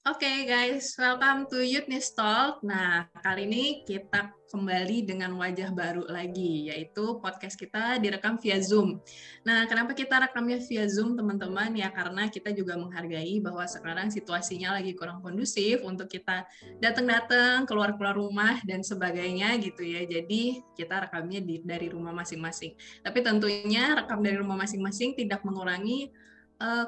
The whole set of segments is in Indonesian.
Oke guys, welcome to Youth News Talk. Nah, kali ini kita kembali dengan wajah baru lagi, yaitu podcast kita direkam via Zoom. Nah, kenapa kita rekamnya via Zoom, teman-teman? Ya, karena kita juga menghargai bahwa sekarang situasinya lagi kurang kondusif untuk kita datang-datang, keluar-keluar rumah, dan sebagainya gitu ya. Jadi, kita rekamnya dari rumah masing-masing. Tapi tentunya rekam dari rumah masing-masing tidak mengurangi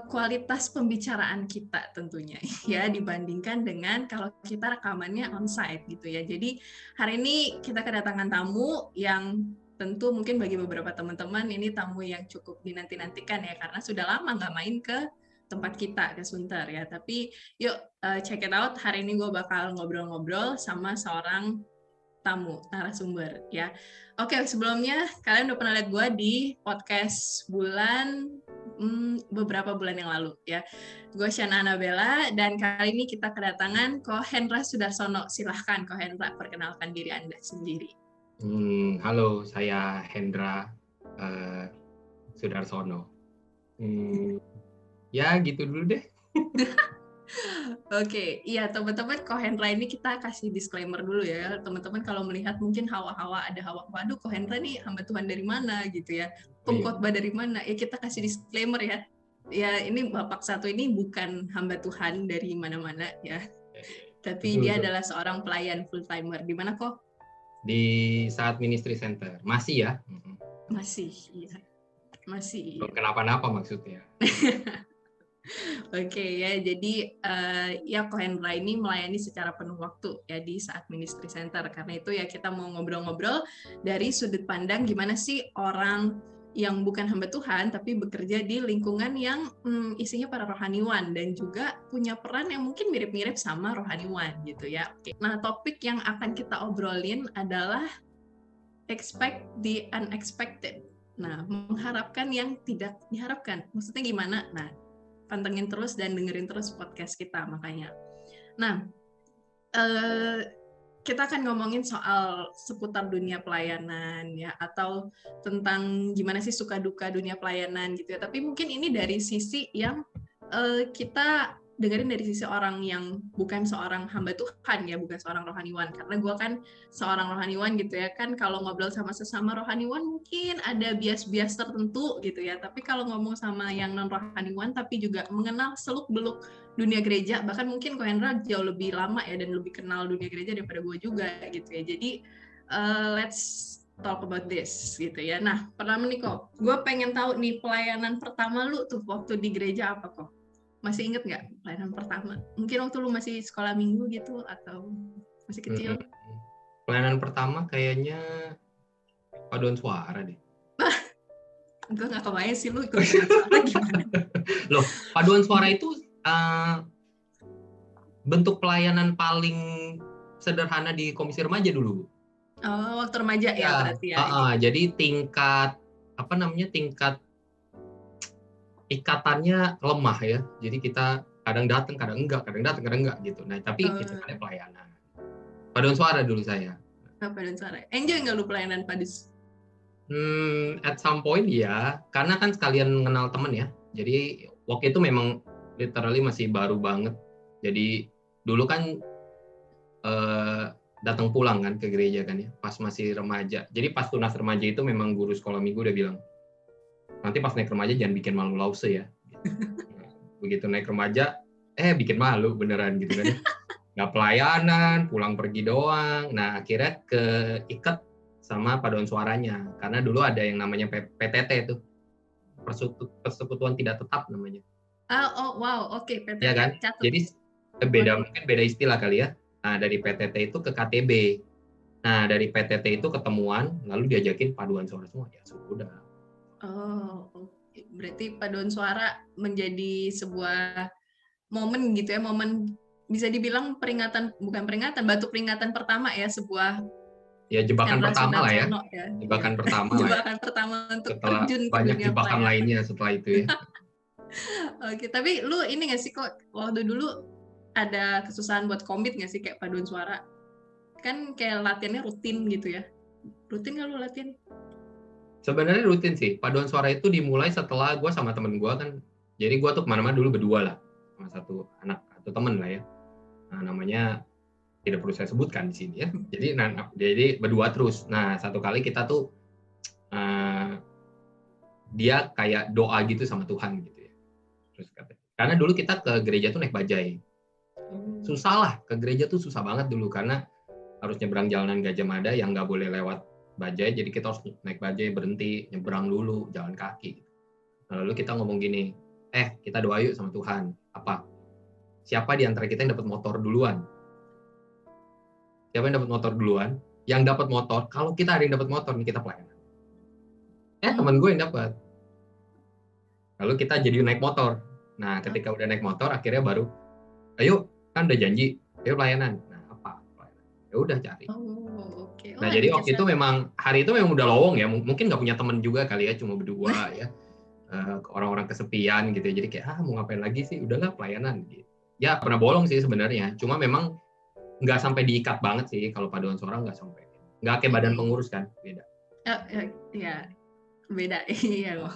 kualitas pembicaraan kita tentunya ya dibandingkan dengan kalau kita rekamannya onsite gitu ya. Jadi hari ini kita kedatangan tamu yang tentu mungkin bagi beberapa teman-teman ini tamu yang cukup dinanti-nantikan ya karena sudah lama nggak main ke tempat kita ke Sunter ya. Tapi yuk check it out, hari ini gue bakal ngobrol-ngobrol sama seorang tamu narasumber ya. Oke, sebelumnya kalian udah pernah lihat gue di podcast beberapa bulan yang lalu ya. Gue Shana Anabella dan kali ini kita kedatangan Ko Hendra Sudarsono. Silahkan Ko Hendra perkenalkan diri Anda sendiri. Halo, saya Hendra Sudarsono. Ya gitu dulu deh. Oke, iya teman-teman, Ko Hendra ini kita kasih disclaimer dulu ya. Teman-teman kalau melihat mungkin hawa-hawa ada hawa, waduh Ko Hendra nih hamba Tuhan dari mana gitu ya. Pengkhotbah dari mana? Ya kita kasih disclaimer ya. Ya ini Bapak satu ini bukan hamba Tuhan dari mana-mana ya. Tapi dia adalah seorang pelayan full timer. Di mana kok? Di Saat Ministry Center. Masih ya? Masih, iya. Masih. Belum kenapa-napa maksudnya. Oke ya, jadi ya Ko Hendra ini melayani secara penuh waktu ya di Saat Ministry Center. Karena itu ya kita mau ngobrol-ngobrol dari sudut pandang gimana sih orang yang bukan hamba Tuhan tapi bekerja di lingkungan yang isinya para rohaniwan dan juga punya peran yang mungkin mirip-mirip sama rohaniwan gitu ya. Oke. Nah, topik yang akan kita obrolin adalah expect the unexpected. Nah, mengharapkan yang tidak diharapkan. Maksudnya gimana? Nah, pantengin terus dan dengerin terus podcast kita makanya. Nah, kita akan ngomongin soal seputar dunia pelayanan ya atau tentang gimana sih suka duka dunia pelayanan gitu ya. Tapi mungkin ini dari sisi yang kita dengerin dari sisi orang yang bukan seorang hamba Tuhan ya, bukan seorang rohaniwan. Karena gue kan seorang rohaniwan gitu ya, kan kalau ngobrol sama sesama rohaniwan mungkin ada bias-bias tertentu gitu ya. Tapi kalau ngomong sama yang non-rohaniwan tapi juga mengenal seluk-beluk dunia gereja, bahkan mungkin Ko Hendra jauh lebih lama ya dan lebih kenal dunia gereja daripada gue juga gitu ya. Jadi let's talk about this gitu ya. Nah, pertama nih kok, gue pengen tahu nih pelayanan pertama lu tuh waktu di gereja apa kok? Masih inget nggak pelayanan pertama? Mungkin waktu lu masih sekolah minggu gitu atau masih kecil? Pelayanan pertama kayaknya paduan suara deh. Gue nggak kebayang sih lu ikut paduan suara gimana? Loh, paduan suara itu bentuk pelayanan paling sederhana di komisi remaja dulu. Oh, waktu remaja ya berarti ya. Jadi tingkat ikatannya lemah ya. Jadi kita kadang datang, kadang enggak gitu. Nah, tapi itu kan pelayanan. Paduan suara dulu saya. Paduan suara. Enjoy nggak lu pelayanan padus? At some point ya, karena kan sekalian mengenal temen ya. Jadi waktu itu memang literally masih baru banget. Jadi dulu kan datang pulang kan ke gereja kan ya, pas masih remaja. Jadi pas tunas remaja itu memang guru sekolah minggu udah bilang, nanti pas naik remaja jangan bikin malu lause ya. Begitu naik remaja, bikin malu beneran gitu kan. Nggak pelayanan, pulang pergi doang. Nah akhirnya keikat sama paduan suaranya. Karena dulu ada yang namanya PTT itu, Persekutuan Tidak Tetap namanya. Oh wow, oke. PTT. Ya kan? Catet. Jadi mungkin beda istilah kali ya. Nah dari PTT itu ke KTB. Nah dari PTT itu ketemuan, lalu diajakin paduan suara semua. Ya sudah. Oh, berarti paduan suara menjadi sebuah momen gitu ya, momen bisa dibilang batu peringatan pertama ya, sebuah jebakan pertama lah ya. Jebakan pertama untuk setelah terjun ke banyak dunia jebakan pelayanan. lainnya setelah itu ya. Oke, tapi lu ini nggak sih kok waktu dulu ada kesusahan buat komit nggak sih kayak paduan suara? Kan kayak latihannya rutin gitu ya. Rutin nggak lu latihan? Sebenarnya rutin sih. Paduan suara itu dimulai setelah gue sama temen gue kan. Jadi gue tuh kemana-mana dulu berdua lah. Sama satu anak atau temen lah ya. Nah, namanya tidak perlu saya sebutkan di sini ya. Jadi berdua terus. Nah, satu kali kita tuh dia kayak doa gitu sama Tuhan gitu ya. Terus karena dulu kita ke gereja tuh naik bajai. Susah lah, ke gereja tuh susah banget dulu karena harus nyebrang jalanan Gajah Mada yang nggak boleh lewat bajai, jadi kita harus naik bajai, berhenti, nyebrang dulu, jalan kaki. Nah, lalu kita ngomong gini, kita doa yuk sama Tuhan. Apa? Siapa di antara kita yang dapat motor duluan? Siapa yang dapat motor duluan? Yang dapat motor, kalau kita ada yang dapat motor nih, kita pelayanan. Teman gue yang dapat. Lalu kita jadi naik motor. Nah, ketika udah naik motor, akhirnya baru, ayo, kan udah janji, ayo pelayanan. Nah, apa? Ya udah cari. Okay. Nah, jadi waktu itu memang, hari itu memang udah lowong ya, mungkin nggak punya teman juga kali ya, cuma berdua ya. Orang-orang kesepian gitu ya, jadi kayak, mau ngapain lagi sih, udahlah pelayanan. Gitu. Ya, pernah bolong sih sebenarnya, cuma memang nggak sampai diikat banget sih, kalau paduan suara nggak sampai. Nggak kayak badan pengurus kan, beda. Ya. Beda, iya loh.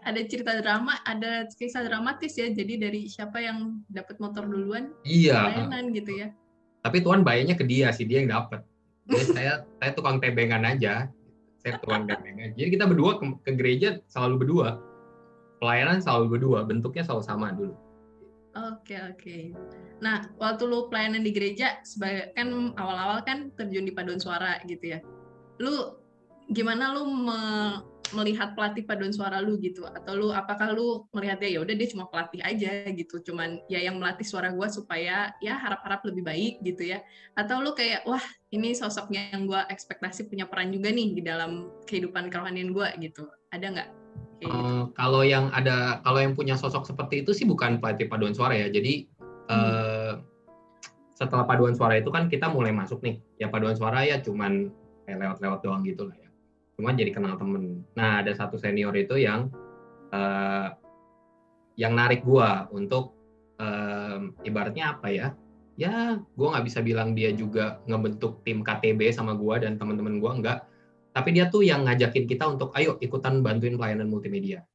Ada cerita dramatis ya. Jadi dari siapa yang dapat motor duluan, pelayanan gitu ya. Tapi Tuhan bayarnya ke dia sih, dia yang dapat. Jadi saya tukang tebengan aja. Saya tukang tebengan. Jadi kita berdua ke gereja selalu berdua. Pelayanan selalu berdua, bentuknya selalu sama dulu. Oke. Nah, waktu lu pelayanan di gereja, kan awal-awal kan terjun di paduan suara gitu ya. Lu gimana lu melihat pelatih paduan suara lu gitu, atau apakah lu melihatnya ya udah dia cuma pelatih aja gitu, cuman ya yang melatih suara gue supaya ya harap-harap lebih baik gitu ya, atau lu kayak wah ini sosoknya yang gue ekspektasi punya peran juga nih di dalam kehidupan kerohanian gue gitu, ada nggak? Kalau yang punya sosok seperti itu sih bukan pelatih paduan suara ya, jadi setelah paduan suara itu kan kita mulai masuk nih, ya paduan suara ya cuman kayak lewat-lewat doang gitu lah ya. Cuma jadi kenal temen. Nah, ada satu senior itu yang narik gua untuk ibaratnya apa ya? Ya, gua nggak bisa bilang dia juga ngebentuk tim KTB sama gua dan teman-teman gua, enggak. Tapi dia tuh yang ngajakin kita untuk ayo ikutan bantuin pelayanan multimedia.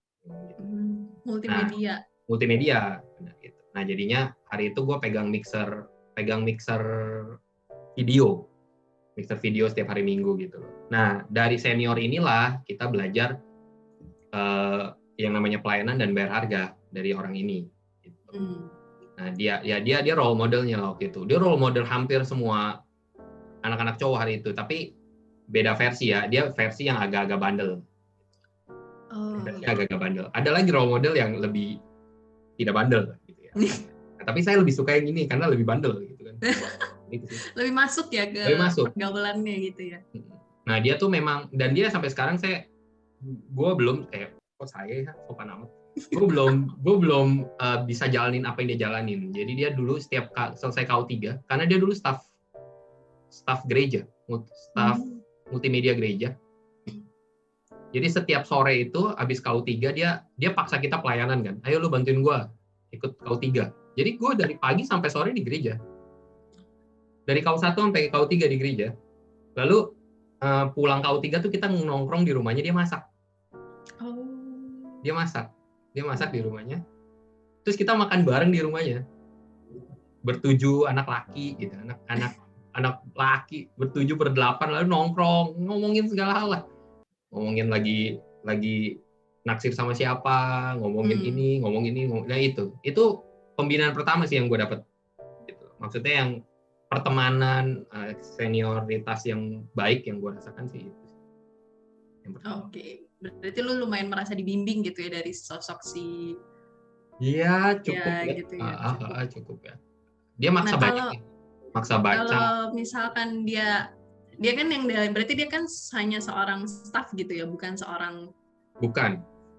Multimedia. Multimedia. Nah, jadinya hari itu gua pegang mixer video setiap hari Minggu gitu loh. Nah, dari senior inilah kita belajar yang namanya pelayanan dan bayar harga dari orang ini. Gitu. Nah, dia role modelnya waktu itu. Dia role model hampir semua anak-anak cowok hari itu, tapi beda versi ya. Dia versi yang agak-agak bandel. Agak-agak bandel. Ada lagi role model yang lebih tidak bandel gitu ya. Nah, tapi saya lebih suka yang ini karena lebih bandel gitu kan. Lebih masuk ya ke pergaulannya gitu ya. Nah, dia tuh memang, dan dia sampai sekarang gue belum sopan amat. Gue belum bisa jalanin apa yang dia jalanin. Jadi dia dulu setiap selesai KU3, karena dia dulu staff gereja, staff multimedia gereja. Jadi setiap sore itu habis KU3 dia paksa kita pelayanan kan. Ayo lu bantuin gue ikut KU3. Jadi gue dari pagi sampai sore di gereja. Dari KU1 sampai KU3 di gereja. Lalu pulang KU3 tuh kita nongkrong di rumahnya, dia masak. Dia masak di rumahnya. Terus kita makan bareng di rumahnya. Bertujuh anak laki gitu, anak laki bertujuh berdelapan, lalu nongkrong, ngomongin segala hal lah. Ngomongin lagi naksir sama siapa, ngomongin ini. Nah, itu pembinaan pertama sih yang gue dapet. Gitu. Maksudnya yang pertemanan, senioritas yang baik yang gue rasakan sih itu. Oke. Berarti lu lumayan merasa dibimbing gitu ya dari sosok si. Iya, cukup ya. Gitu ya. Cukup ya. Dia maksa baca. Kalau misalkan dia kan berarti dia kan hanya seorang staff gitu ya, bukan seorang.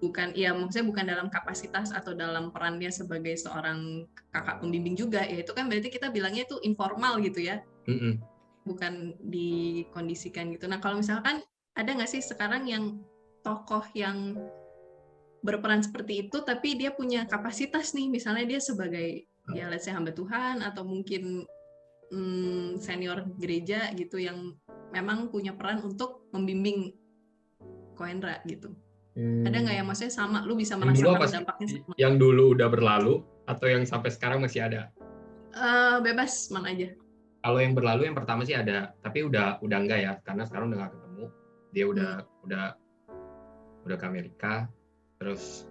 Bukan, ya maksudnya bukan dalam kapasitas atau dalam perannya sebagai seorang kakak pembimbing juga ya, itu kan berarti kita bilangnya itu informal gitu ya. Bukan dikondisikan gitu. Nah, kalau misalkan ada nggak sih sekarang yang tokoh yang berperan seperti itu tapi dia punya kapasitas nih, misalnya dia sebagai ya let's say hamba Tuhan atau mungkin senior gereja gitu yang memang punya peran untuk membimbing Kohendra gitu. Ada nggak yang maksudnya sama, lu bisa merasakan dampaknya sama? Yang dulu udah berlalu atau yang sampai sekarang masih ada? Bebas mana aja. Kalau yang berlalu yang pertama sih ada, tapi udah enggak ya, karena sekarang udah nggak ketemu. Dia udah ke Amerika, terus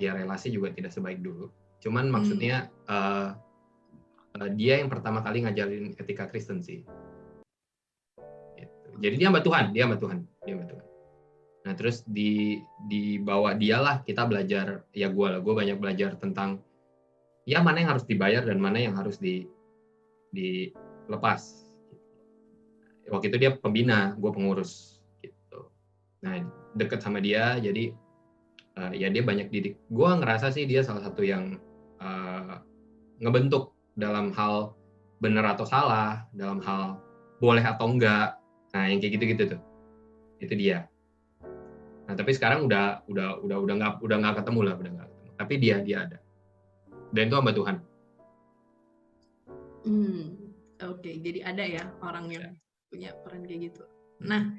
dia relasi juga tidak sebaik dulu. Cuman maksudnya dia yang pertama kali ngajarin etika Kristen sih. Gitu. Jadi dia hamba Tuhan. Nah terus di bawah dialah kita belajar, ya gue banyak belajar tentang ya mana yang harus dibayar dan mana yang harus dilepas. Waktu itu dia pembina, gue pengurus gitu. Nah deket sama dia, jadi ya dia banyak didik. Gue ngerasa sih dia salah satu yang ngebentuk dalam hal benar atau salah, dalam hal boleh atau enggak. Nah yang kayak gitu tuh, itu dia. Nah tapi sekarang udah nggak ketemu lah, udah nggak ketemu. Tapi dia ada. Dan itu hamba Tuhan. Oke, jadi ada ya orang yang punya peran kayak gitu. Nah,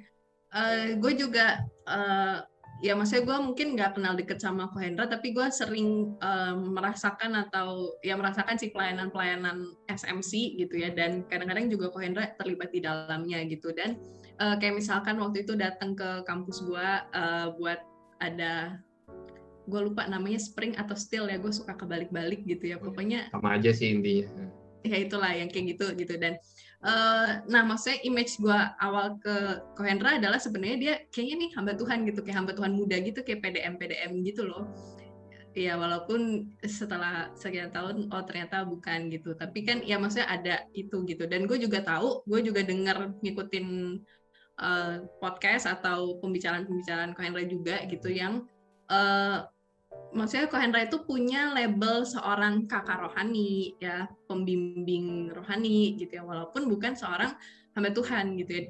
gue juga ya maksudnya gue mungkin nggak kenal deket sama Ko Hendra, tapi gue sering merasakan sih pelayanan SMC gitu ya, dan kadang-kadang juga Ko Hendra terlibat di dalamnya gitu. Dan kayak misalkan waktu itu datang ke kampus gue buat ada, gue lupa namanya spring atau still ya, gue suka kebalik-balik gitu ya, pokoknya sama aja sih intinya. Ya itulah yang kayak gitu. Dan nah maksudnya image gue awal ke Ko Hendra adalah sebenarnya dia kayaknya nih hamba Tuhan gitu, kayak hamba Tuhan muda gitu, kayak PDM gitu loh. Ya walaupun setelah sekian tahun ternyata bukan gitu, tapi kan ya maksudnya ada itu gitu. Dan gue juga tahu, gue juga dengar ngikutin podcast atau pembicaraan Ko Hendra juga gitu, yang maksudnya Ko Hendra itu punya label seorang kakak rohani ya, pembimbing rohani gitu ya, walaupun bukan seorang hamba Tuhan gitu ya.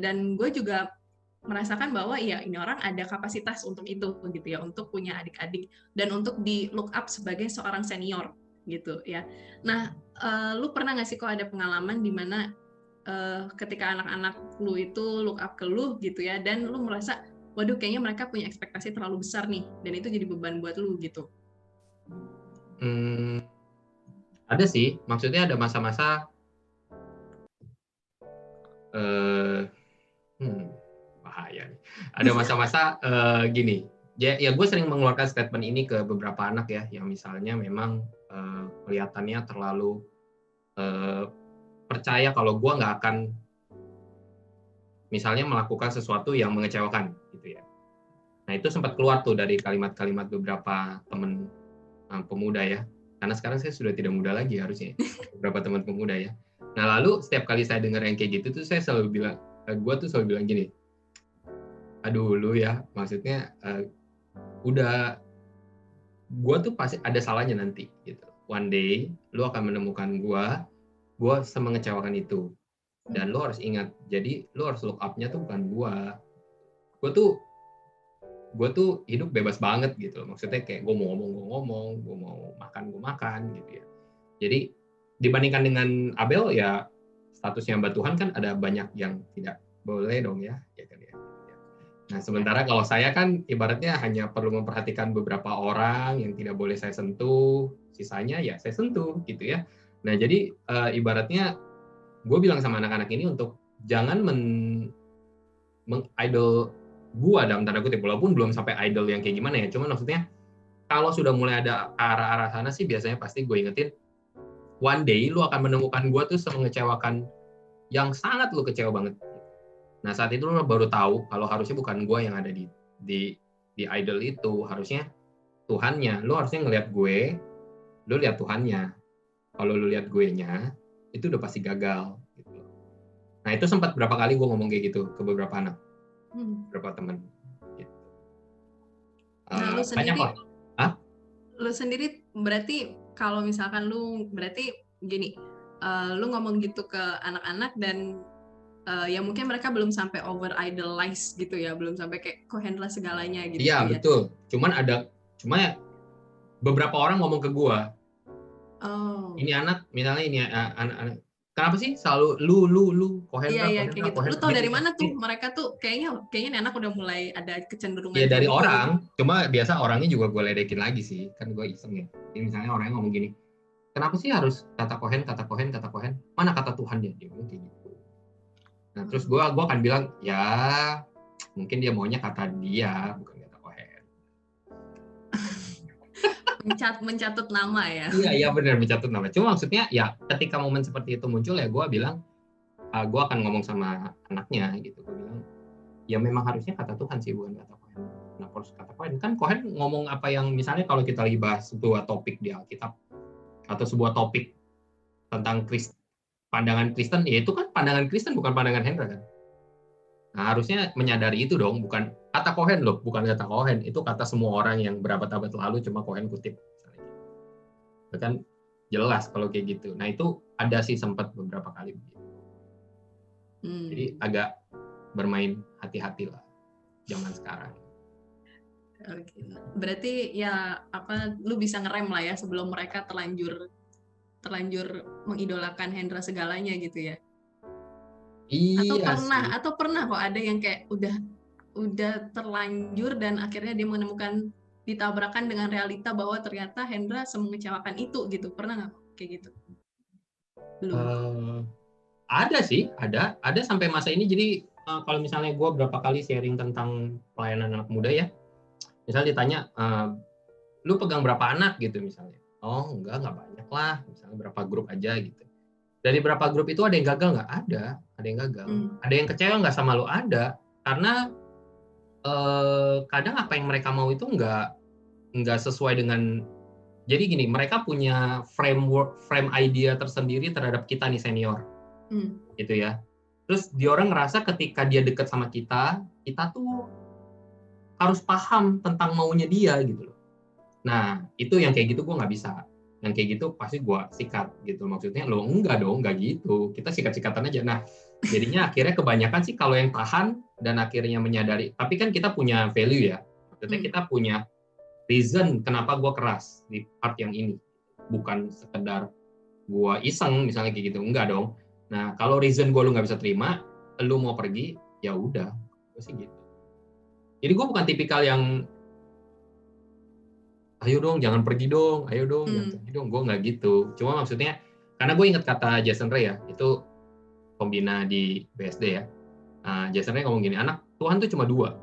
Dan gue juga merasakan bahwa ya ini orang ada kapasitas untuk itu gitu ya, untuk punya adik-adik dan untuk di look up sebagai seorang senior gitu ya. Nah, lu pernah nggak sih kok ada pengalaman di mana ketika anak-anak lu itu look up ke lu gitu ya, dan lu merasa waduh kayaknya mereka punya ekspektasi terlalu besar nih, dan itu jadi beban buat lu gitu? Ada sih, maksudnya ada masa-masa bahaya nih. Ada masa-masa gini, ya gue sering mengeluarkan statement ini ke beberapa anak ya, yang misalnya memang kelihatannya terlalu percaya kalau gue nggak akan misalnya melakukan sesuatu yang mengecewakan gitu ya. Nah itu sempat keluar tuh dari kalimat-kalimat beberapa teman pemuda ya, karena sekarang saya sudah tidak muda lagi harusnya, beberapa teman pemuda ya. Nah lalu setiap kali saya dengar yang kayak gitu tuh saya selalu bilang, gue tuh selalu bilang gini, aduh lu ya, maksudnya udah, gue tuh pasti ada salahnya nanti gitu. One day lu akan menemukan gue semengecewakan itu, dan lu harus ingat, jadi lu harus look up-nya tuh bukan gue tuh hidup bebas banget gitu, maksudnya kayak gue mau ngomong, gue mau makan gitu ya. Jadi dibandingkan dengan Abel ya, statusnya hamba Tuhan kan ada banyak yang tidak boleh dong ya kan ya. Nah sementara kalau saya kan ibaratnya hanya perlu memperhatikan beberapa orang yang tidak boleh saya sentuh, sisanya ya saya sentuh gitu ya. Nah jadi ibaratnya gue bilang sama anak-anak ini untuk jangan meng-idol gue dalam tanda kutip, walaupun belum sampai idol yang kayak gimana ya, cuman maksudnya kalau sudah mulai ada arah-arah sana sih biasanya pasti gue ingetin, one day lu akan menemukan gue tuh mengecewakan yang sangat lu kecewa banget. Nah saat itu lu baru tahu kalau harusnya bukan gue yang ada di idol itu, harusnya Tuhannya. Lu harusnya ngelihat gue, lu lihat Tuhannya. Kalau lu lihat gue-nya, itu udah pasti gagal. Gitu. Nah itu sempat berapa kali gue ngomong kayak gitu ke beberapa anak, beberapa teman. Gitu. Nah lu sendiri berarti kalau misalkan lu berarti gini, lu ngomong gitu ke anak-anak dan ya mungkin mereka belum sampai over idolize gitu ya, belum sampai kayak Ko Hendra segalanya gitu. Iya ya, betul. Cuma beberapa orang ngomong ke gua, ini anak, misalnya ini anak, kenapa sih selalu lu Iya, Kohendra kayak gitu. Lu Kohendra tau gitu dari ya. mana tuh mereka tuh kayaknya nih anak udah mulai ada kecenderungan Ya kayak dari gitu gitu. orang, cuma biasa orangnya juga gue ledekin lagi sih, kan gue iseng ya. Jadi misalnya orangnya ngomong gini, kenapa sih harus kata Kohen, kata Kohen, kata Kohen? Mana kata Tuhan dia? Dia bilang kayak gitu. Nah terus gue akan bilang, ya mungkin dia maunya kata dia, bukan kata Kohen. Mencatut nama ya. Iya benar mencatut nama. Cuma maksudnya ya ketika momen seperti itu muncul ya gue bilang, gue akan ngomong sama anaknya gitu. Gue bilang, ya memang harusnya kata Tuhan sih, bukan kata Kohen. Kenapa harus kata Kohen? Kan Kohen ngomong apa yang misalnya kalau kita lagi bahas sebuah topik di Alkitab atau sebuah topik tentang pandangan Kristen, ya itu kan pandangan Kristen bukan pandangan Hendra kan. Nah harusnya menyadari itu dong, bukan kata Kohen loh, bukan kata Kohen, itu kata semua orang yang berabad-abad lalu cuma Kohen kutip. Itu kan jelas kalau kayak gitu. Nah itu ada sih sempat beberapa kali begitu. Jadi agak bermain hati-hati lah zaman sekarang. Oke. Berarti ya lu bisa ngerem lah ya sebelum mereka terlanjur mengidolakan Hendra segalanya gitu ya. Iya Atau pernah kok ada yang kayak udah terlanjur dan akhirnya dia menemukan ditabrakan dengan realita bahwa ternyata Hendra semengecewakan itu gitu. Pernah nggak kayak gitu? Belum. Ada sih, ada sampai masa ini. Jadi kalau misalnya gue berapa kali sharing tentang pelayanan anak muda ya, misalnya ditanya, lu pegang berapa anak gitu misalnya, oh enggak banyak lah, misalnya berapa grup aja gitu. Dari berapa grup itu ada yang gagal nggak? Ada yang gagal. Ada yang kecewa nggak sama lu? Ada, karena kadang apa yang mereka mau itu nggak sesuai dengan. Jadi gini, mereka punya frame idea tersendiri terhadap kita nih senior, gitu ya. Terus dia orang ngerasa ketika dia deket sama kita tuh harus paham tentang maunya dia gitu loh. Nah itu yang kayak gitu gue nggak bisa. Yang kayak gitu pasti gue sikat gitu. Maksudnya lo enggak dong, nggak gitu. Kita sikat-sikatan aja. Nah jadinya akhirnya kebanyakan sih kalau yang tahan dan akhirnya menyadari. Tapi kan kita punya value ya. Maksudnya kita punya reason kenapa gue keras di part yang ini, bukan sekedar gue iseng misalnya kayak gitu, enggak dong. Nah kalau reason gue lu nggak bisa terima, lu mau pergi, ya udah, gue sih gitu. Jadi gue bukan tipikal yang ayo dong jangan pergi dong, ayo dong jangan pergi dong, gue nggak gitu. Cuma maksudnya karena gue ingat kata Jason Ray ya, itu pembina di BSD ya. Jason Ray ngomong gini, anak Tuhan tuh cuma dua.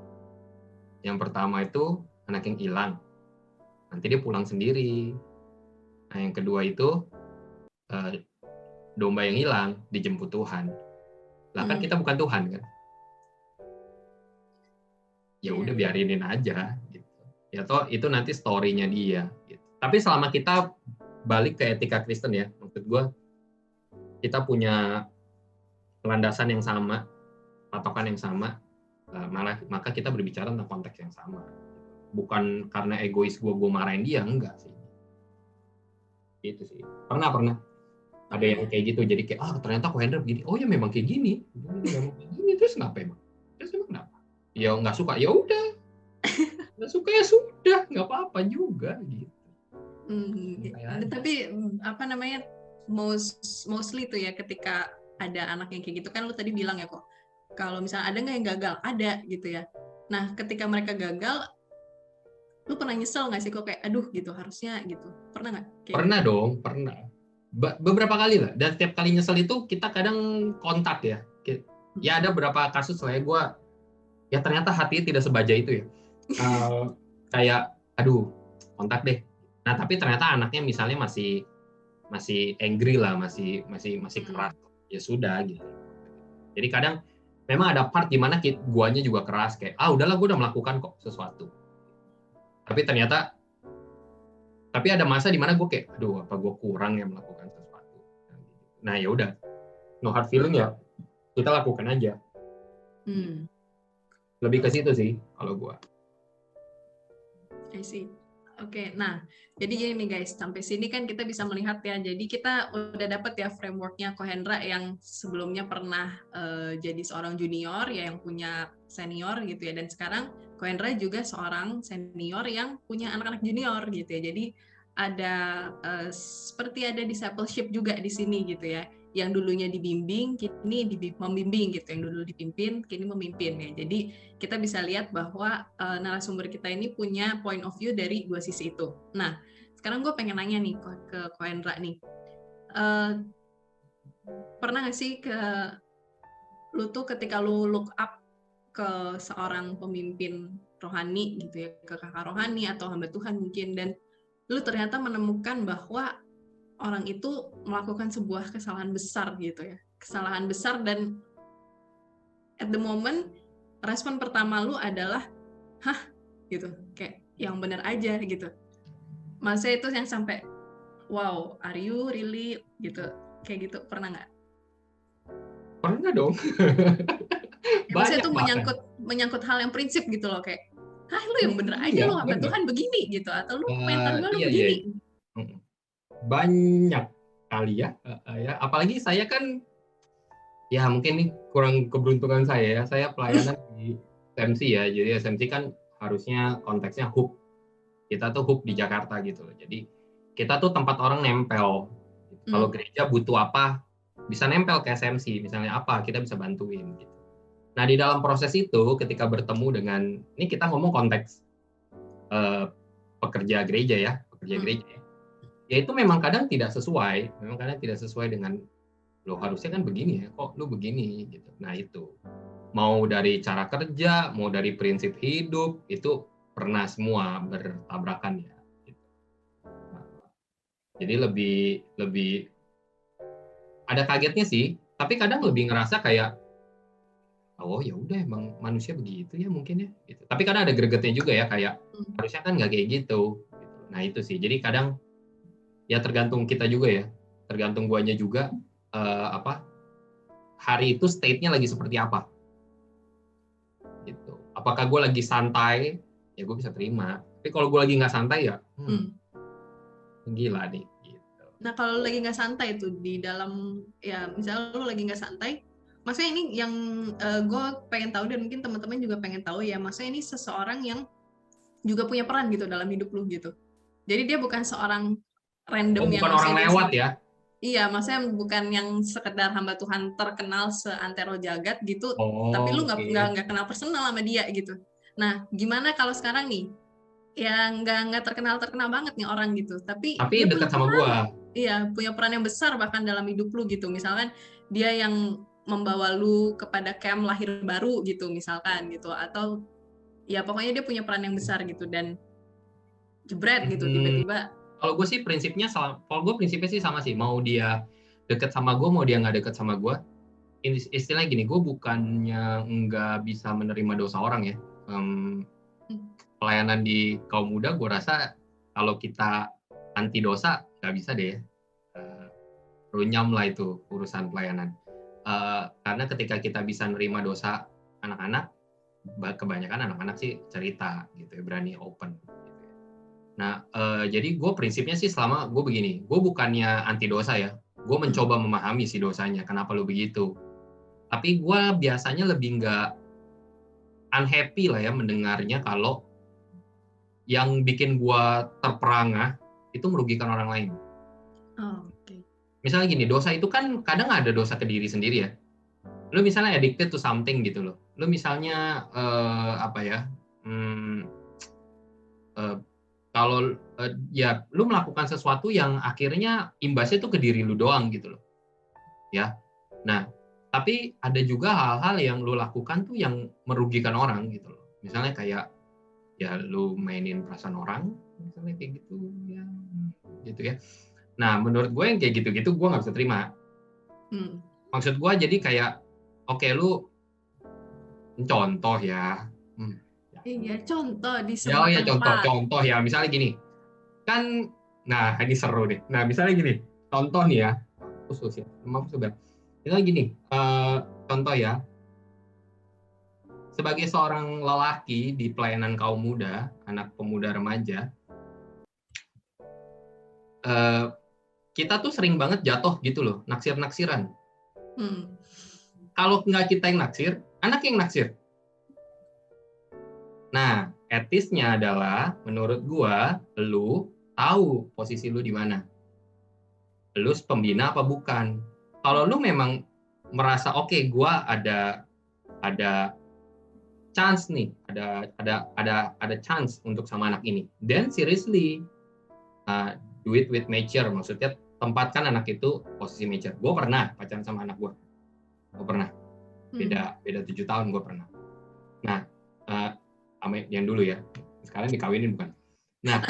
Yang pertama itu anak yang hilang, nanti dia pulang sendiri. Nah yang kedua itu domba yang hilang dijemput Tuhan. Lah kan kita bukan Tuhan kan. Ya udah biarinin aja gitu. Ya toh itu nanti story-nya dia gitu. Tapi selama kita balik ke etika Kristen ya, maksud gue kita punya landasan yang sama, patokan yang sama, maka kita berbicara tentang konteks yang sama. Bukan karena egois gue marahin dia, enggak sih. Gitu sih. Pernah ada yang kayak gitu, jadi kayak ternyata Kohendra begini, oh ya memang kayak gini, terus kenapa emang kenapa? Ya nggak suka, ya udah, nggak suka ya sudah, nggak apa-apa juga gitu. Tapi mostly tuh ya ketika ada anak yang kayak gitu kan lu tadi bilang ya kok, kalau misalnya ada nggak yang gagal, ada gitu ya. Nah ketika mereka gagal, lu pernah nyesel nggak sih kok kayak aduh gitu harusnya gitu, pernah nggak? Pernah dong, pernah. Beberapa kali lah, dan setiap kali nyesel itu kita kadang kontak ya. Ya ada beberapa kasus lah ya, gue ya ternyata hati tidak sebaja itu ya. Kayak aduh kontak deh. Nah tapi ternyata anaknya misalnya masih angry lah, masih keras. Ya sudah gitu. Jadi kadang memang ada part di mana guanya juga keras kayak udahlah gue udah melakukan kok sesuatu. Tapi ada masa di mana gue kayak, aduh apa gue kurang ya melakukan sesuatu. Nah ya udah, no hard feeling ya, kita lakukan aja. Lebih ke situ sih kalau gue. I see. Oke, nah jadi gini nih guys, sampai sini kan kita bisa melihat ya, jadi kita udah dapat ya frameworknya Kohendra yang sebelumnya pernah jadi seorang junior ya yang punya senior gitu ya, dan sekarang Kohendra juga seorang senior yang punya anak-anak junior gitu ya, jadi ada seperti ada discipleship juga di sini gitu ya, yang dulunya dibimbing, kini membimbing gitu. Yang dulu dipimpin, kini memimpin ya. Jadi kita bisa lihat bahwa narasumber kita ini punya point of view dari dua sisi itu. Nah, sekarang gue pengen nanya nih ke Ko Hendra nih. Pernah nggak sih lu tuh ketika lu look up ke seorang pemimpin rohani gitu ya, ke kakak rohani atau hamba Tuhan mungkin, dan lu ternyata menemukan bahwa orang itu melakukan sebuah kesalahan besar gitu ya, kesalahan besar, dan at the moment respon pertama lu adalah hah gitu, kayak yang benar aja gitu. Maksudnya itu yang sampai wow, are you really gitu, kayak gitu, pernah nggak? Pernah dong. Ya, maksudnya Banyak itu bahkan. menyangkut hal yang prinsip gitu loh, kayak hah lu yang bener aja, Iya, lu hamba benar. Tuhan begini gitu, atau lu mentor gue lu Iya, iya. begini. Banyak kali ya. Ya. Apalagi saya kan, ya mungkin nih kurang keberuntungan saya ya. Saya pelayanan di SMC ya. Jadi SMC kan harusnya konteksnya hub. Kita tuh hub di Jakarta gitu loh. Jadi kita tuh tempat orang nempel. Kalau gereja butuh apa, bisa nempel ke SMC. Misalnya apa, kita bisa bantuin gitu. Nah, di dalam proses itu ketika bertemu dengan, ini kita ngomong konteks pekerja gereja ya, gereja. Ya itu memang kadang tidak sesuai dengan lo harusnya kan begini ya, kok lo begini gitu. Nah itu mau dari cara kerja, mau dari prinsip hidup, itu pernah semua bertabrakan ya. Gitu. Nah, jadi lebih ada kagetnya sih, tapi kadang lebih ngerasa kayak oh ya udah emang manusia begitu ya mungkin ya. Gitu. Tapi kadang ada gregetnya juga ya kayak harusnya kan nggak kayak gitu. Nah itu sih. Jadi kadang ya tergantung kita juga ya, tergantung guanya juga hari itu state-nya lagi seperti apa gitu. Apakah gue lagi santai ya gue bisa terima, tapi kalau gue lagi nggak santai ya gila nih gitu. Nah kalau lagi nggak santai tuh di dalam, ya misalnya lu lagi nggak santai, maksudnya ini yang gue pengen tahu dan mungkin teman-teman juga pengen tahu ya, maksudnya ini seseorang yang juga punya peran gitu dalam hidup lu gitu. Jadi dia bukan seorang random yang Bukan orang maksudnya dia lewat ya. Iya, maksudnya bukan yang sekedar hamba Tuhan terkenal seantero jagat gitu, tapi lu Okay. nggak kenal personal sama dia gitu. Nah, gimana kalau sekarang nih, ya nggak terkenal banget nih orang gitu, tapi dia punya Dekat sama peran, gue. iya punya peran yang besar bahkan dalam hidup lu gitu. Misalkan dia yang membawa lu kepada camp lahir baru gitu, misalkan gitu, atau ya pokoknya dia punya peran yang besar gitu, dan jebret gitu tiba-tiba. Kalau gue sih prinsipnya sih sama sih, mau dia deket sama gue mau dia nggak deket sama gue, istilahnya gini, gue bukannya nggak bisa menerima dosa orang ya. Pelayanan di kaum muda gue rasa kalau kita anti dosa nggak bisa deh, runyam lah itu urusan pelayanan. Karena ketika kita bisa nerima dosa anak-anak, kebanyakan anak-anak sih cerita gitu ya, berani open. Nah, jadi gue prinsipnya sih selama gue begini, gue bukannya anti dosa ya, gue mencoba memahami si dosanya, kenapa lu begitu. Tapi gue biasanya lebih nggak unhappy lah ya mendengarnya kalau yang bikin gue terperangah itu merugikan orang lain. Okay. Misalnya gini, dosa itu kan kadang ada dosa ke diri sendiri ya. Lu misalnya addicted to something gitu loh. Lu misalnya kalau ya lu melakukan sesuatu yang akhirnya imbasnya tuh ke diri lu doang gitu loh. Ya. Nah, tapi ada juga hal-hal yang lu lakukan tuh yang merugikan orang gitu loh. Misalnya kayak ya lu mainin perasaan orang, misalnya kayak gitu ya. Gitu ya. Nah, menurut gue yang kayak gitu-gitu gue nggak bisa terima. Maksud gue jadi kayak oke, lu contoh ya. Iya, contoh di sebuah Ya tempat. contoh ya, misalnya gini. Kan, nah ini seru deh. Nah, misalnya gini, contoh nih ya. Khusus ya, maaf sobat. Misalnya gini, contoh ya. Sebagai seorang lelaki di pelayanan kaum muda, anak pemuda remaja, kita tuh sering banget jatuh gitu loh, naksir-naksiran. Kalau nggak kita yang naksir, anak yang naksir. Nah, etisnya adalah menurut gua, lu tahu posisi lu di mana. Lu pembina apa bukan? Kalau lu memang merasa oke, gua ada chance nih, ada chance untuk sama anak ini, then seriously do it with mature. Maksudnya tempatkan anak itu posisi mature. Gue pernah pacaran sama anak gue pernah, beda 7 tahun gue pernah. Nah, yang dulu ya, sekarang dikawinin bukan. Nah,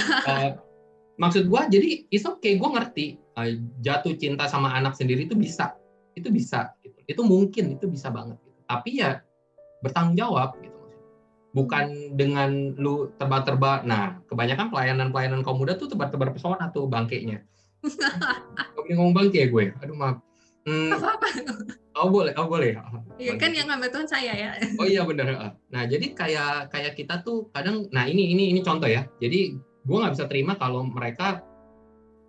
maksud gue jadi it's okay, gue ngerti jatuh cinta sama anak sendiri itu bisa gitu. Itu mungkin, itu bisa banget gitu. Tapi ya bertanggung jawab gitu. Bukan dengan lu tebar-tebar. Nah, kebanyakan pelayanan kaum muda tuh tebar-tebar pesona tuh bangkainya. Gak ngomong bangke gue. Aduh maaf. Apa-apa. Oh boleh. Iya kan yang hamba Tuhan saya ya. Oh iya benar. Nah jadi kayak kita tuh kadang, nah ini contoh ya. Jadi gue nggak bisa terima kalau mereka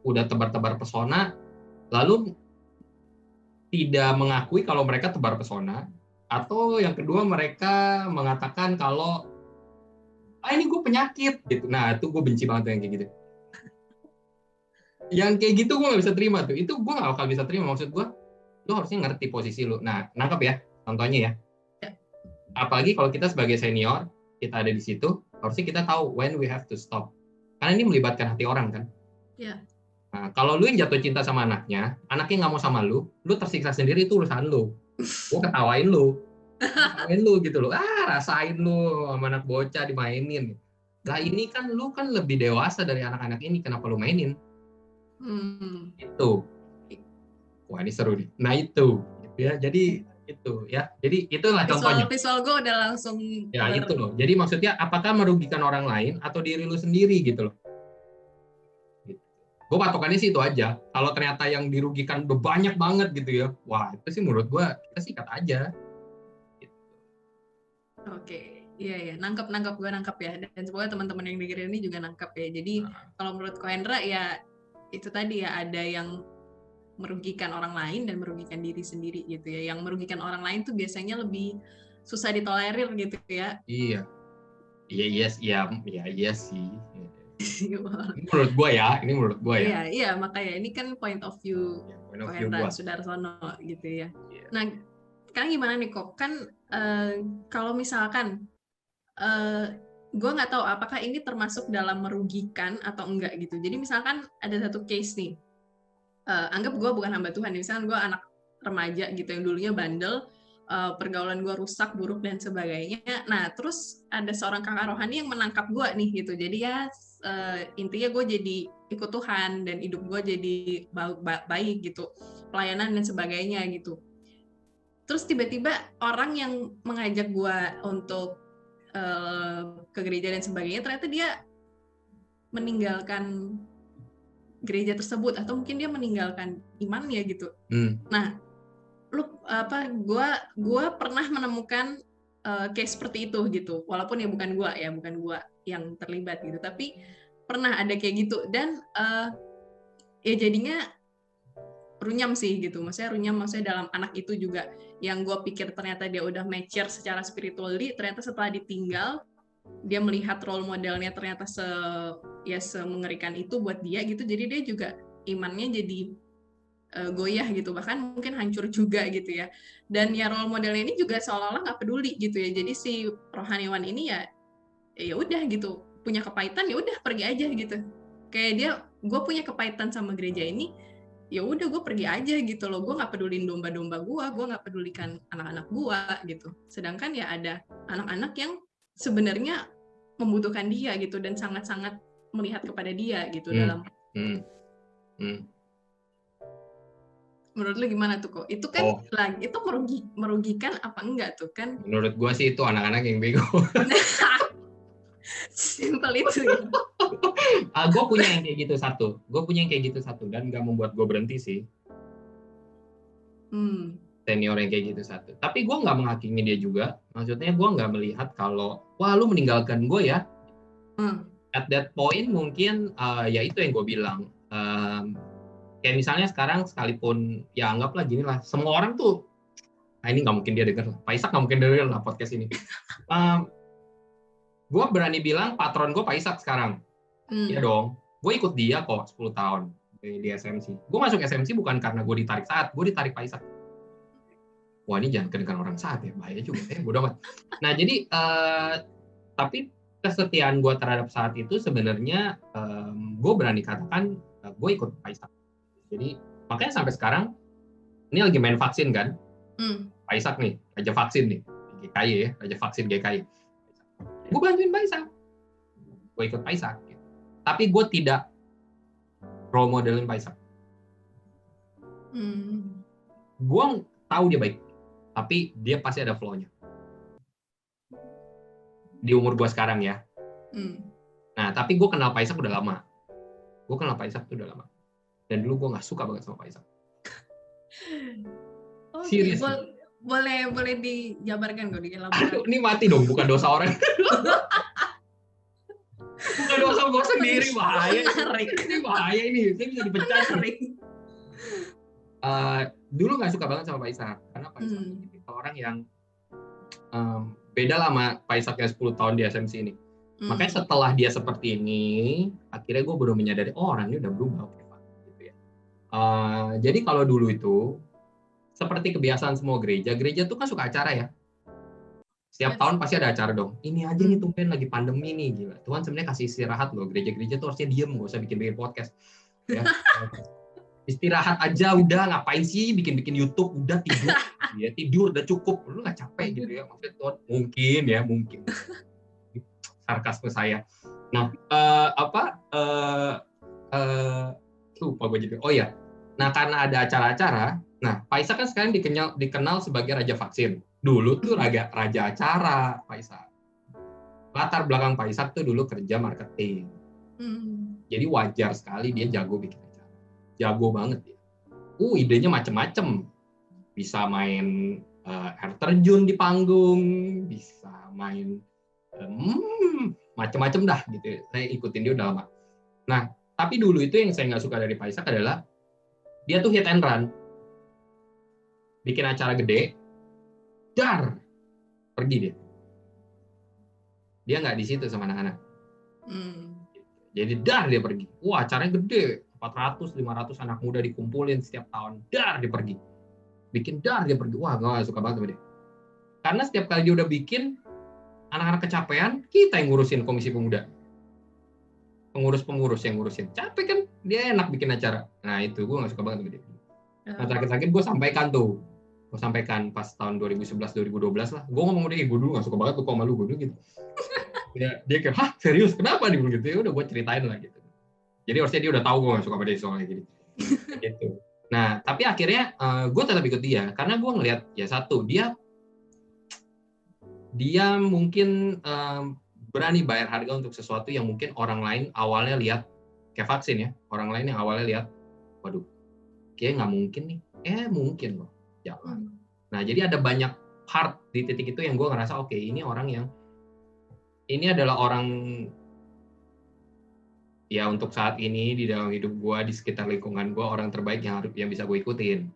udah tebar-tebar pesona, lalu tidak mengakui kalau mereka tebar pesona, atau yang kedua mereka mengatakan kalau ini gue penyakit gitu. Nah itu gue benci banget yang kayak gitu. Yang kayak gitu gue nggak bisa terima tuh. Itu gue nggak bakal bisa terima. Maksud gue, lu harusnya ngerti posisi lu. Nah, nangkep ya contohnya ya. Apalagi kalau kita sebagai senior, kita ada di situ, harusnya kita tahu when we have to stop. Karena ini melibatkan hati orang kan. Iya. Nah, kalau lu yang jatuh cinta sama anaknya nggak mau sama lu tersiksa sendiri, itu urusan lu. Gue ketawain lu gitu loh. Rasain lu sama anak bocah dimainin. Lah ini kan lu kan lebih dewasa dari anak-anak ini, kenapa lu mainin? Itu. Wah ini seru nih. Nah itu ya, jadi itu ya. Jadi itulah contohnya. Visual gue udah langsung ya itu loh. Jadi maksudnya apakah merugikan orang lain atau diri lu sendiri gitu loh. Gue patokannya sih itu aja. Kalau ternyata yang dirugikan udah banyak banget gitu ya, wah itu sih menurut gue kita sikat aja. Gitu. Oke, iya nangkep ya. Dan semoga teman-teman yang dengerin ini juga nangkep ya. Jadi kalau menurut Ko Hendra ya itu tadi ya, ada yang merugikan orang lain dan merugikan diri sendiri gitu ya. Yang merugikan orang lain tuh biasanya lebih susah ditolerir gitu ya. Iya sih. Menurut gue ya. Iya, makanya ini kan point of view Ko Hendra Sudarsono gitu ya. Yeah. Nah, sekarang gimana nih kok? Kan kalau misalkan gue nggak tahu apakah ini termasuk dalam merugikan atau enggak gitu. Jadi misalkan ada satu case nih, anggap gue bukan hamba Tuhan, misalkan gue anak remaja gitu yang dulunya bandel, pergaulan gue rusak, buruk dan sebagainya. Nah terus ada seorang kakak rohani yang menangkap gue nih gitu. Jadi ya intinya gue jadi ikut Tuhan dan hidup gue jadi baik gitu, pelayanan dan sebagainya gitu. Terus tiba-tiba orang yang mengajak gue untuk ke gereja dan sebagainya, ternyata dia meninggalkan gereja tersebut atau mungkin dia meninggalkan imannya gitu. Nah, gue pernah menemukan case seperti itu gitu. Walaupun ya bukan gue yang terlibat gitu, tapi pernah ada kayak gitu dan ya jadinya runyam sih gitu. Maksudnya dalam anak itu juga yang gue pikir ternyata dia udah mature secara spiritually, ternyata setelah ditinggal dia melihat role modelnya ternyata semengerikan itu buat dia gitu. Jadi dia juga imannya jadi goyah gitu, bahkan mungkin hancur juga gitu ya. Dan ya role modelnya ini juga seolah-olah nggak peduli gitu ya. Jadi si rohaniwan ini ya udah gitu, punya kepahitan ya udah pergi aja gitu. Kayak gue punya kepahitan sama gereja ini, ya udah gue pergi aja gitu loh. Gue nggak pedulin domba-domba gue nggak pedulikan anak-anak gue gitu. Sedangkan ya ada anak-anak yang sebenarnya membutuhkan dia gitu dan sangat-sangat melihat kepada dia gitu dalam. Menurut lu gimana tuh kok? Itu kan itu merugikan apa enggak tuh kan? Menurut gue sih itu anak-anak yang bego. Simpel itu ya. Gue punya yang kayak gitu satu dan nggak membuat gue berhenti sih. Senior yang kayak gitu satu. Tapi gue nggak menghakimi dia juga. Maksudnya gue nggak melihat kalau wah lu meninggalkan gue ya. At that point mungkin ya itu yang gue bilang. Kayak misalnya sekarang sekalipun ya anggaplah gini lah. Semua orang tuh, ini nggak mungkin dia denger. Pak Ishak nggak mungkin denger lah podcast ini. Gue berani bilang patron gue Pak Ishak sekarang. Ya dong. Gue ikut dia kok 10 tahun. di SMC. Gue masuk SMC bukan karena gue ditarik Saat, gue ditarik Pak Ishak. Wah ini jangan kedengeran orang Saat ya, bahaya juga. Bodoh amat. Nah jadi tapi kesetiaan gue terhadap Saat itu sebenarnya gue berani katakan gue ikut Pak Ishak. Jadi makanya sampai sekarang ini lagi main vaksin kan, Pak Ishak nih, raja vaksin nih, GKI ya, raja vaksin GKI. Gue bantuin Pak Ishak, gue ikut Pak Ishak. Gitu. Tapi gue tidak role modelin Pak Ishak. Gue tahu dia baik, tapi dia pasti ada flaw-nya. Di umur gue sekarang ya. Nah, tapi gue kenal Pak Ishak udah lama. Gue kenal Pak Ishak udah lama. Dan dulu gue nggak suka banget sama Pak Ishak. Serius. Boleh dijabarkan gue dielaborkan. Ini mati dong, bukan dosa orang. Bukan dosa gue sendiri, bahaya. Ini bahaya ini, saya bisa dipecat. Dulu nggak suka banget sama Pak Ishak, karena Pak Ishak itu orang yang beda lah sama Pak Ishak yang 10 tahun di SMC ini. Makanya setelah dia seperti ini, akhirnya gue baru menyadari, orang ini udah berubah. Gitu ya. Jadi kalau dulu itu, seperti kebiasaan semua gereja tuh kan suka acara ya. Setiap tahun pasti ada acara dong. Ini aja nih tumpen lagi pandemi nih, gila. Tuhan sebenarnya kasih istirahat loh. Gereja-gereja tuh harusnya diem, nggak usah bikin podcast. Ya. Istirahat aja udah, ngapain sih bikin YouTube, udah tidur. Ya, tidur udah cukup. Lu nggak capek gitu ya. Maksudnya Tuhan mungkin. Sarkasme saya. Nah, lupa gue jadi. Oh ya. Nah, karena ada acara-acara, nah, Pak Ishak kan sekarang dikenal sebagai raja vaksin. Dulu tuh raja acara, Pak Ishak. Latar belakang Pak Ishak tuh dulu kerja marketing. Jadi wajar sekali dia jago bikin acara. Jago banget dia. Idenya macem-macem. Bisa main air terjun di panggung, bisa main macem-macem dah gitu. Saya ikutin dia udah lama. Nah, tapi dulu itu yang saya nggak suka dari Pak Ishak adalah dia tuh hit and run. Bikin acara gede, pergi dia. Dia nggak di situ sama anak-anak. Jadi dia pergi. Wah, acaranya gede, 400-500 anak muda dikumpulin setiap tahun. Dia pergi. Bikin dia pergi. Wah, nggak suka banget sama dia. Karena setiap kali dia udah bikin, anak-anak kecapean, kita yang ngurusin komisi pemuda. Pengurus yang ngurusin. Capek kan? Dia enak bikin acara. Nah, itu gue nggak suka banget sama dia. Nah, terakhir gue sampaikan pas tahun 2011-2012 lah. Gue ngomong dia, gue dulu nggak suka banget tuh sama lu, gue dulu gitu. Dia kayak, hah serius? Kenapa nih? Gitu. Ya udah gue ceritain lah gitu. Jadi harusnya dia udah tahu gue nggak suka sama dia soalnya gitu. Nah, tapi akhirnya gue tetap ikut dia karena gue ngelihat ya satu dia mungkin berani bayar harga untuk sesuatu yang mungkin orang lain awalnya lihat kayak vaksin ya. Orang lain yang awalnya lihat, waduh, kayak nggak mungkin nih. Mungkin loh. Jalan. Nah, jadi ada banyak part di titik itu yang gue ngerasa oke, ini adalah orang ya untuk saat ini di dalam hidup gue, di sekitar lingkungan gue, orang terbaik yang bisa gue ikutin.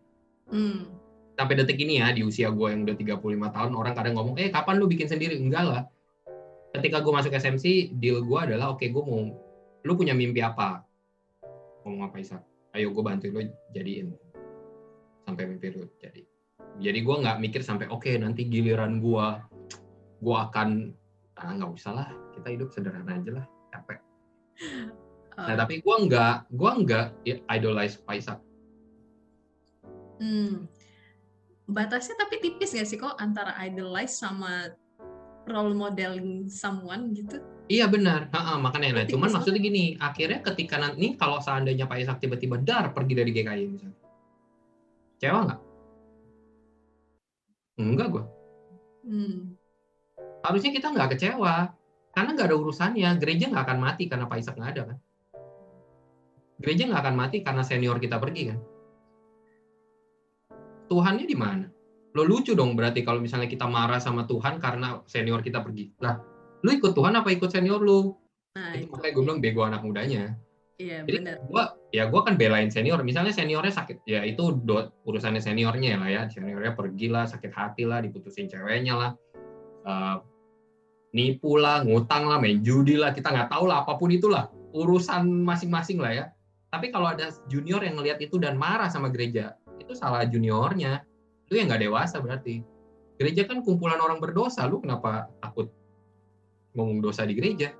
Sampai detik ini ya, di usia gue yang udah 35 tahun, orang kadang ngomong, kapan lu bikin sendiri? Enggak lah. Ketika gue masuk SMC, deal gue adalah, lu punya mimpi apa? Ngomong apa Ishak? Ayo gue bantu lu jadiin. Sampai mimpi lu jadi. Jadi gue nggak mikir sampai nanti giliran gue akan nggak usah lah, kita hidup sederhana aja lah, capek. Nah tapi gue nggak idolize Pak Ishak. Batasnya tapi tipis nggak sih kok antara idolize sama role modeling someone gitu? Iya benar, makanya lah. Cuman maksudnya gini, akhirnya ketika nanti kalau seandainya Pak Ishak tiba-tiba pergi dari GKI misalnya, kecewa nggak? Enggak gue. Harusnya kita nggak kecewa, karena nggak ada urusannya. Gereja nggak akan mati karena Pak Ishak nggak ada kan? Gereja nggak akan mati karena senior kita pergi kan? Tuhannya di mana? Lo lucu dong berarti kalau misalnya kita marah sama Tuhan karena senior kita pergi. Lah, lu ikut Tuhan apa ikut senior lu? Nah, itu makanya gue bilang bego anak mudanya. Iya, jadi gue kan belain senior. Misalnya seniornya sakit, ya itu urusannya seniornya lah ya. Seniornya pergi lah, sakit hati lah, diputusin ceweknya lah, nipu lah, ngutang lah, main judi lah, kita nggak tahu lah, apapun itulah urusan masing-masing lah ya. Tapi kalau ada junior yang ngelihat itu dan marah sama gereja, itu salah juniornya. Itu yang nggak dewasa berarti. Gereja kan kumpulan orang berdosa, lu kenapa takut ngomong dosa di gereja?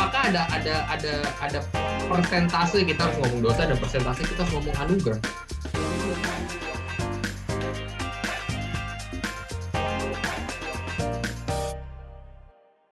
Apakah ada persentase kita harus ngomong dosa dan persentase kita harus ngomong anugerah?